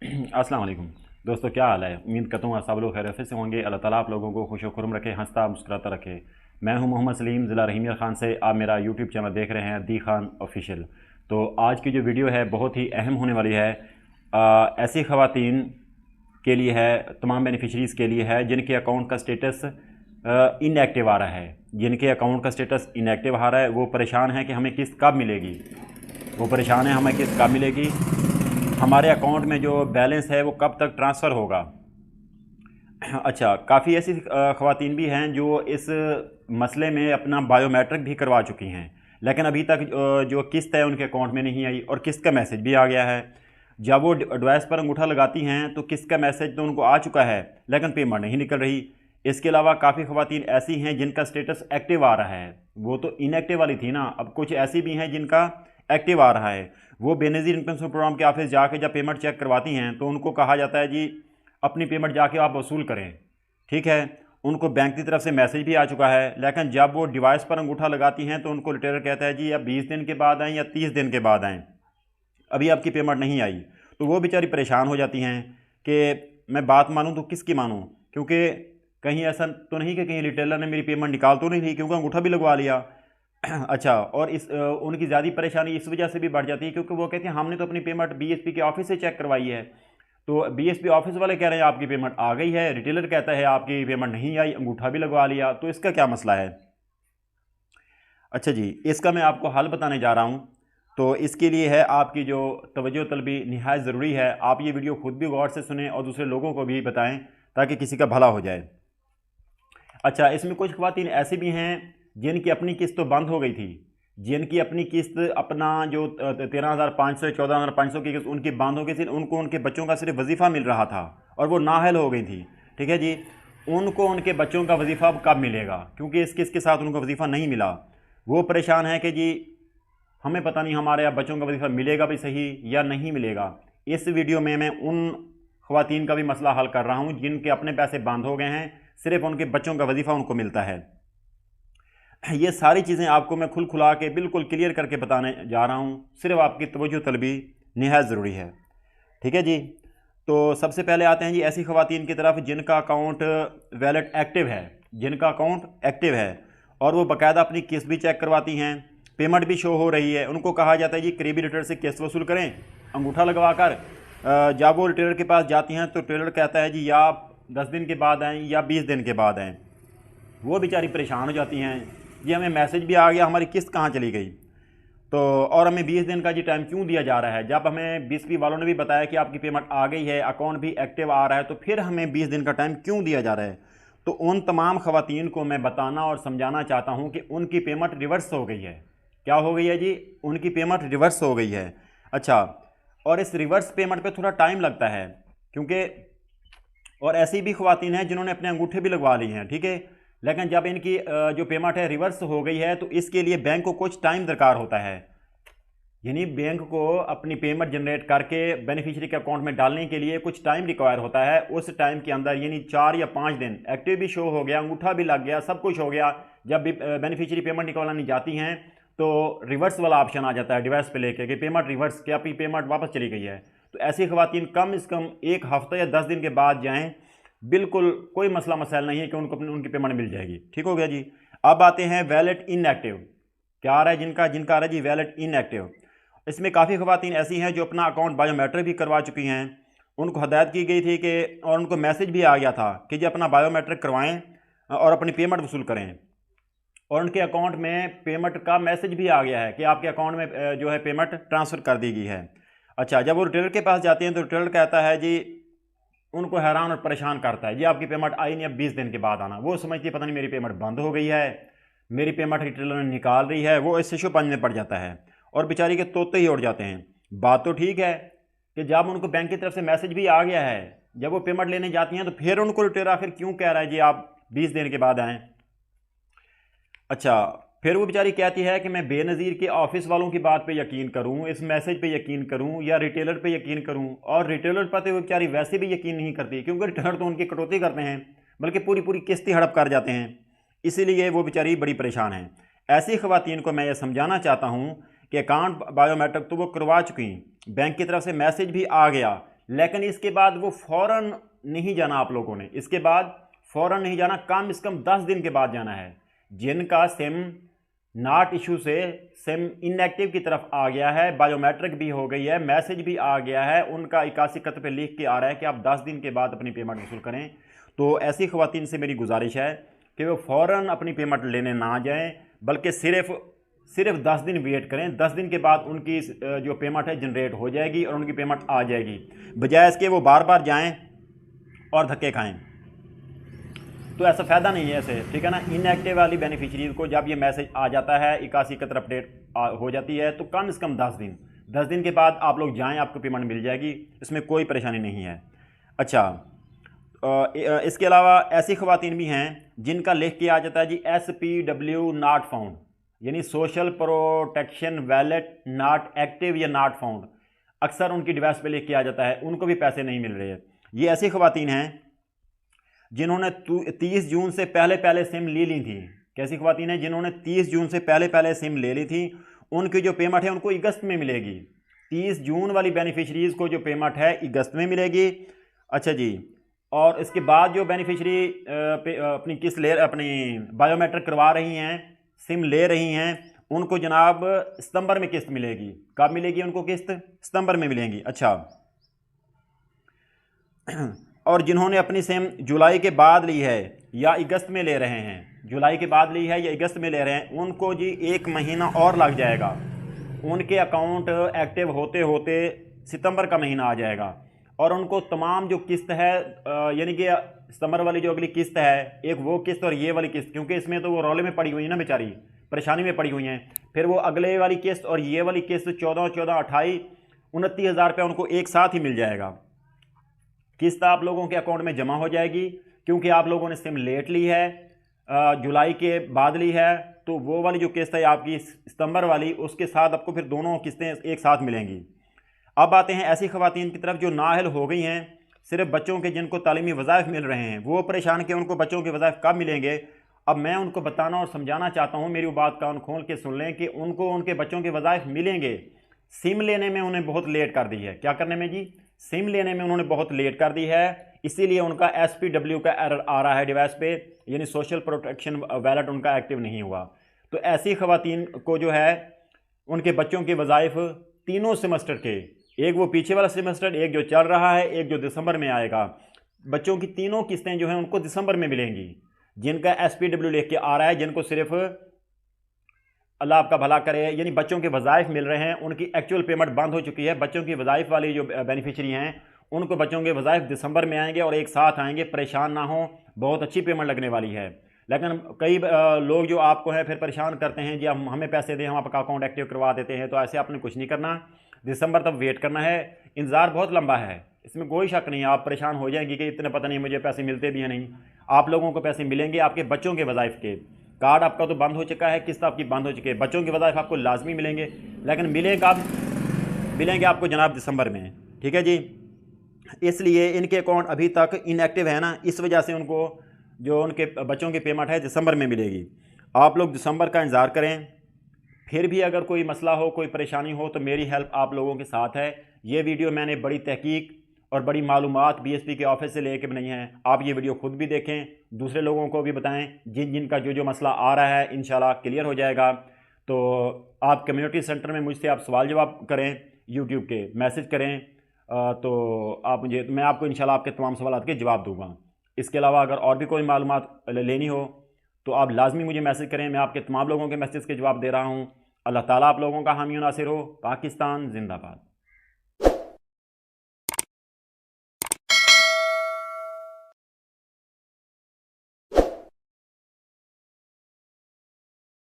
अस्सलाम वालेकुम दोस्तों, क्या हाल है। उम्मीद करता हूँ सब लोग खैरियत से होंगे। अल्लाह ताला आप लोगों को खुश व खुर्म रखे, हंसता मुस्कुराता रखे। मैं हूँ मोहम्मद सलीम, ज़िला रहीमिया ख़ान से। आप मेरा यूट्यूब चैनल देख रहे हैं दी खान ऑफिशियल। तो आज की जो वीडियो है बहुत ही अहम होने वाली है। ऐसी ख़वातीन के लिए है, तमाम बेनिफिशरीज़ के लिए है जिनके अकाउंट का स्टेटस इनएक्टिव आ रहा है। जिनके अकाउंट का स्टेटस इनएक्टिव आ रहा है वो परेशान है कि हमें किस्त कब मिलेगी। वो परेशान है हमें किस्त कब मिलेगी, हमारे अकाउंट में जो बैलेंस है वो कब तक ट्रांसफ़र होगा। अच्छा, काफ़ी ऐसी ख़वातीन भी हैं जो इस मसले में अपना बायोमेट्रिक भी करवा चुकी हैं, लेकिन अभी तक जो किस्त है उनके अकाउंट में नहीं आई और किस्त का मैसेज भी आ गया है। जब वो डिवाइस पर अंगूठा लगाती हैं तो किस्त का मैसेज तो उनको आ चुका है, लेकिन पेमेंट नहीं निकल रही। इसके अलावा काफ़ी ख़वातीन ऐसी हैं जिनका स्टेटस एक्टिव आ रहा है। वो तो इनएक्टिव वाली थी ना, अब कुछ ऐसी भी हैं जिनका एक्टिव आ रहा है। वो बेनज़ीर इनकम प्रोग्राम के ऑफिस जाके जब पेमेंट चेक करवाती हैं तो उनको कहा जाता है जी अपनी पेमेंट जाके आप वसूल करें। ठीक है, उनको बैंक की तरफ से मैसेज भी आ चुका है, लेकिन जब वो डिवाइस पर अंगूठा लगाती हैं तो उनको रिटेलर कहता है जी अब 20 दिन के बाद आएँ या 30 दिन के बाद आएँ, अभी आपकी पेमेंट नहीं आई। तो वो बेचारी परेशान हो जाती हैं कि मैं बात मानूँ तो किसकी मानूँ, क्योंकि कहीं ऐसा तो नहीं कि कहीं रिटेलर ने मेरी पेमेंट निकाल तो नहीं ली, क्योंकि अंगूठा भी लगवा लिया। अच्छा, और उनकी ज़्यादा परेशानी इस वजह से भी बढ़ जाती है क्योंकि वो कहते हैं हमने तो अपनी पेमेंट बीएसपी के ऑफिस से चेक करवाई है। तो बीएसपी ऑफिस वाले कह रहे हैं आपकी पेमेंट आ गई है, रिटेलर कहता है आपकी पेमेंट नहीं आई, अंगूठा भी लगवा लिया। तो इसका क्या मसला है। अच्छा जी, इसका मैं आपको हल बताने जा रहा हूँ। तो इसके लिए है आपकी जो तवज्जो तलबी निहायत ज़रूरी है। आप ये वीडियो खुद भी गौर से सुने और दूसरे लोगों को भी बताएं ताकि किसी का भला हो जाए। अच्छा, इसमें कुछ ख़वातीन ऐसी भी हैं जिनकी अपनी किस्त तो बंद हो गई थी, जिनकी अपनी किस्त अपना जो 13,500 14,500 की किस्त उनकी बंद हो गई थी। उनको उनके बच्चों का सिर्फ वजीफ़ा मिल रहा था और वो नाअहल हो गई थी। ठीक है जी, उनको उनके बच्चों का वजीफ़ा कब मिलेगा, क्योंकि इस किस्त के साथ उनको वजीफ़ा नहीं मिला। वो परेशान है कि जी हमें पता नहीं हमारे अब बच्चों का वजीफ़ा मिलेगा भी सही या नहीं मिलेगा। इस वीडियो में मैं उन ख़वातीन का भी मसला हल कर रहा हूँ जिनके अपने पैसे बंद हो गए हैं, सिर्फ उनके बच्चों का वजीफ़ा उनको मिलता है। ये सारी चीज़ें आपको मैं खुल खुला के बिल्कुल क्लियर करके बताने जा रहा हूँ। सिर्फ आपकी तवज्जो तलबी निहायत ज़रूरी है। ठीक है जी, तो सबसे पहले आते हैं जी ऐसी ख़वातीन की तरफ जिनका अकाउंट वैलेट एक्टिव है, जिनका अकाउंट एक्टिव है और वो बाकायदा अपनी किस्त भी चेक करवाती हैं, पेमेंट भी शो हो रही है। उनको कहा जाता है जी करीबी रिटेलर से किस्त वसूल करें अंगूठा लगवा कर। जब वो रिटेलर के पास जाती हैं तो रिटेलर कहता है जी या आप 10 दिन के बाद आएँ या 20 दिन के बाद आएँ। वो बेचारी परेशान हो जाती हैं जी हमें मैसेज भी आ गया, हमारी किस्त कहाँ चली गई। तो और हमें 20 दिन का जी टाइम क्यों दिया जा रहा है, जब हमें बीएसपी वालों ने भी बताया कि आपकी पेमेंट आ गई है, अकाउंट भी एक्टिव आ रहा है, तो फिर हमें 20 दिन का टाइम क्यों दिया जा रहा है। तो उन तमाम ख़वातीन को मैं बताना और समझाना चाहता हूँ कि उनकी पेमेंट रिवर्स हो गई है। क्या हो गई है जी, उनकी पेमेंट रिवर्स हो गई है। अच्छा, और इस रिवर्स पेमेंट पर थोड़ा टाइम लगता है क्योंकि और ऐसी भी ख़वातीन हैं जिन्होंने अपने अंगूठे भी लगवा लिए हैं। ठीक है, लेकिन जब इनकी जो पेमेंट है रिवर्स हो गई है तो इसके लिए बैंक को कुछ टाइम दरकार होता है। यानी बैंक को अपनी पेमेंट जनरेट करके बेनिफिशियरी के अकाउंट में डालने के लिए कुछ टाइम रिक्वायर होता है। उस टाइम के अंदर यानी 4 या 5 दिन एक्टिव भी शो हो गया, अंगूठा भी लग गया, सब कुछ हो गया, जब भी बेनिफिशियरी पेमेंट निकलवानी जाती हैं तो रिवर्स वाला ऑप्शन आ जाता है डिवाइस पे लेके कि पेमेंट रिवर्स, कि आपकी पेमेंट वापस चली गई है। तो ऐसी ख़वातीन कम से कम 1 हफ़्ता या 10 दिन के बाद जाएँ, बिल्कुल कोई मसला मसाइल नहीं है कि उनको उनकी पेमेंट मिल जाएगी। ठीक हो गया जी। अब आते हैं वैलेट इनएक्टिव। क्या आ रहा है जिनका जिनका आ रहा है जी वैलेट इनएक्टिव। इसमें काफ़ी ख़वातीन ऐसी हैं जो अपना अकाउंट बायोमेट्रिक भी करवा चुकी हैं। उनको हदायत की गई थी कि और उनको मैसेज भी आ गया था कि जी अपना बायोमेट्रिक करवाएं और अपनी पेमेंट वसूल करें, और उनके अकाउंट में पेमेंट का मैसेज भी आ गया है कि आपके अकाउंट में जो है पेमेंट ट्रांसफ़र कर दी गई है। अच्छा, जब वो रिटेलर के पास जाते हैं तो रिटेलर कहता है जी, उनको हैरान और परेशान करता है जी आपकी पेमेंट आई नहीं, अब 20 दिन के बाद आना। वो समझती है पता नहीं मेरी पेमेंट बंद हो गई है, मेरी पेमेंट रिटेलर ने निकाल रही है। वो इस इशू पंज में पड़ जाता है और बेचारी के तोते ही उड़ जाते हैं। बात तो ठीक है कि जब उनको बैंक की तरफ से मैसेज भी आ गया है, जब वो पेमेंट लेने जाती हैं तो फिर उनको रिटेलर आखिर क्यों कह रहा है जी आप 20 दिन के बाद आएँ। अच्छा, फिर वो बेचारी कहती है कि मैं बेनज़ीर के ऑफिस वालों की बात पे यकीन करूं, इस मैसेज पे यकीन करूं या रिटेलर पे यकीन करूं। और रिटेलर पर तो वो बेचारी वैसे भी यकीन नहीं करती क्योंकि रिटेलर तो उनकी कटौती करते हैं, बल्कि पूरी पूरी किस्त ही हड़प कर जाते हैं। इसीलिए वो बेचारी बड़ी परेशान है। ऐसी ख़वातीन को मैं ये समझाना चाहता हूँ कि अकाउंट बायोमेट्रिक तो वो करवा चुकी, बैंक की तरफ से मैसेज भी आ गया, लेकिन इसके बाद वो फ़ौरन नहीं जाना आप लोगों ने, इसके बाद फ़ौरन नहीं जाना, कम से कम 10 दिन के बाद जाना है। जिनका सिम नॉट इशू से सिम इनएक्टिव की तरफ आ गया है, बायोमेट्रिक भी हो गई है, मैसेज भी आ गया है, उनका 8171 पे लिख के आ रहा है कि आप 10 दिन के बाद अपनी पेमेंट वसूल करें। तो ऐसी ख़वातीन से मेरी गुजारिश है कि वो फ़ौरन अपनी पेमेंट लेने ना जाएं, बल्कि सिर्फ 10 दिन वेट करें। 10 दिन के बाद उनकी जो पेमेंट है जनरेट हो जाएगी और उनकी पेमेंट आ जाएगी, बजाय इसके वो बार बार जाएं और धक्के खाएं। तो ऐसा फ़ायदा नहीं है ऐसे, ठीक है ना। इनएक्टिव वाली बेनिफिशरीज को जब ये मैसेज आ जाता है, 8171 अपडेट हो जाती है, तो कम से कम 10 दिन के बाद आप लोग जाएं, आपको पेमेंट मिल जाएगी, इसमें कोई परेशानी नहीं है। अच्छा, इसके अलावा ऐसी ख़वातीन भी हैं जिनका लिख के आ जाता है जी SPW नॉट फाउंड, यानी social protection wallet not active या नॉट फाउंड। अक्सर उनकी डिवाइस पे लिख के आ जाता है, उनको भी पैसे नहीं मिल रहे हैं। ये ऐसी ख़वातीन हैं जिन्होंने 30 जून से पहले सिम ले ली थी। कैसी ख़वातीन हैं जिन्होंने 30 जून से पहले सिम ले ली थी, उनकी जो पेमेंट है उनको अगस्त में मिलेगी। 30 जून वाली बेनिफिशरीज़ को जो पेमेंट है अगस्त में मिलेगी। अच्छा जी, और इसके बाद जो बेनिफिशरी अपनी किस्त अपनी बायोमेट्रिक करवा रही हैं, सिम ले रही हैं, उनको जनाब सितंबर में किस्त मिलेगी। कब मिलेगी उनको किस्त? सितंबर में मिलेंगी। अच्छा, और जिन्होंने अपनी सिम जुलाई के बाद ली है या अगस्त में ले रहे हैं, जुलाई के बाद ली है या अगस्त में ले रहे हैं, उनको जी 1 महीना और लग जाएगा। उनके अकाउंट एक्टिव होते होते सितंबर का महीना आ जाएगा और उनको तमाम जो किस्त है, यानी कि सितंबर वाली जो अगली किस्त है, एक वो किस्त और ये वाली किस्त, क्योंकि इसमें तो वो रौले में पड़ी हुई है ना बेचारी, परेशानी में पड़ी हुई हैं। फिर वो अगले वाली किस्त और ये वाली किस्त 14 28 29 हज़ार रुपया उनको एक साथ ही मिल जाएगा। किस्त आप लोगों के अकाउंट में जमा हो जाएगी, क्योंकि आप लोगों ने सिम लेट ली है, जुलाई के बाद ली है, तो वो वाली जो किस्त है आपकी सितंबर वाली, उसके साथ आपको फिर दोनों किस्तें एक साथ मिलेंगी। अब आते हैं ऐसी ख़वातीन की तरफ जो नाअहल हो गई हैं, सिर्फ बच्चों के जिनको तालीमी वज़ाइफ मिल रहे हैं, वो परेशान कि उनको बच्चों के वज़ाइफ कब मिलेंगे। अब मैं उनको बताना और समझाना चाहता हूँ, मेरी बात कान खोल के सुन लें कि उनको उनके बच्चों के वज़ाइफ मिलेंगे। सिम लेने में उन्हें बहुत लेट कर दी है। क्या करने में जी? सिम लेने में उन्होंने बहुत लेट कर दी है, इसीलिए उनका SPW का एरर आ रहा है डिवाइस पे, यानी सोशल प्रोटेक्शन वैलेट उनका एक्टिव नहीं हुआ। तो ऐसी ख़वातीन को जो है उनके बच्चों के वज़ाइफ तीनों सेमेस्टर के, एक वो पीछे वाला सेमेस्टर, एक जो चल रहा है, एक जो दिसंबर में आएगा, बच्चों की तीनों किस्तें जो हैं उनको दिसंबर में मिलेंगी। जिनका SPW लेके आ रहा है, जिनको सिर्फ अल्लाह आपका भला करे, यानी बच्चों के वज़ाइफ मिल रहे हैं, उनकी एक्चुअल पेमेंट बंद हो चुकी है। बच्चों की वज़ाइफ वाली जो बेनिफिशरी हैं उनको बच्चों के वज़ाइफ दिसंबर में आएंगे और एक साथ आएंगे। परेशान ना हो, बहुत अच्छी पेमेंट लगने वाली है। लेकिन कई लोग जो आपको हैं फिर परेशान करते हैं, जी हमें पैसे दें, हम आपका अकाउंट एक्टिव करवा देते हैं। तो ऐसे आपने कुछ नहीं करना, दिसंबर तक वेट करना है। इंतज़ार बहुत लंबा है, इसमें कोई शक नहीं। आप परेशान हो जाएंगे कि इतने पता नहीं मुझे पैसे मिलते भी हैं नहीं। आप लोगों को पैसे मिलेंगे आपके बच्चों के वज़ाइफ के। कार्ड आपका तो बंद हो चुका है, किस्त आपकी बंद हो चुकी है, बच्चों के वज़ाइफ आपको लाजमी मिलेंगे। लेकिन मिलेंगे आपको जनाब दिसंबर में, ठीक है जी। इसलिए इनके अकाउंट अभी तक इनएक्टिव है ना, इस वजह से उनको जो उनके बच्चों की पेमेंट है दिसंबर में मिलेगी। आप लोग दिसंबर का इंतज़ार करें। फिर भी अगर कोई मसला हो, कोई परेशानी हो, तो मेरी हेल्प आप लोगों के साथ है। ये वीडियो मैंने बड़ी तहकीक और बड़ी मालूमात BSP के ऑफिस से लेके बनाई हैं। आप ये वीडियो खुद भी देखें, दूसरे लोगों को भी बताएं, जिनका जो मसला आ रहा है इंशाल्लाह क्लियर हो जाएगा। तो आप कम्युनिटी सेंटर में मुझसे आप सवाल जवाब करें, यूट्यूब के मैसेज करें, तो मैं आपको इंशाल्लाह आपके तमाम सवालात के जवाब दूँगा। इसके अलावा अगर और भी कोई मालूमात लेनी हो तो आप लाजमी मुझे मैसेज करें, मैं आपके तमाम लोगों के मैसेज के जवाब दे रहा हूँ। अल्लाह ताला आप लोगों का हामी और नासिर हो। पाकिस्तान जिंदाबाद।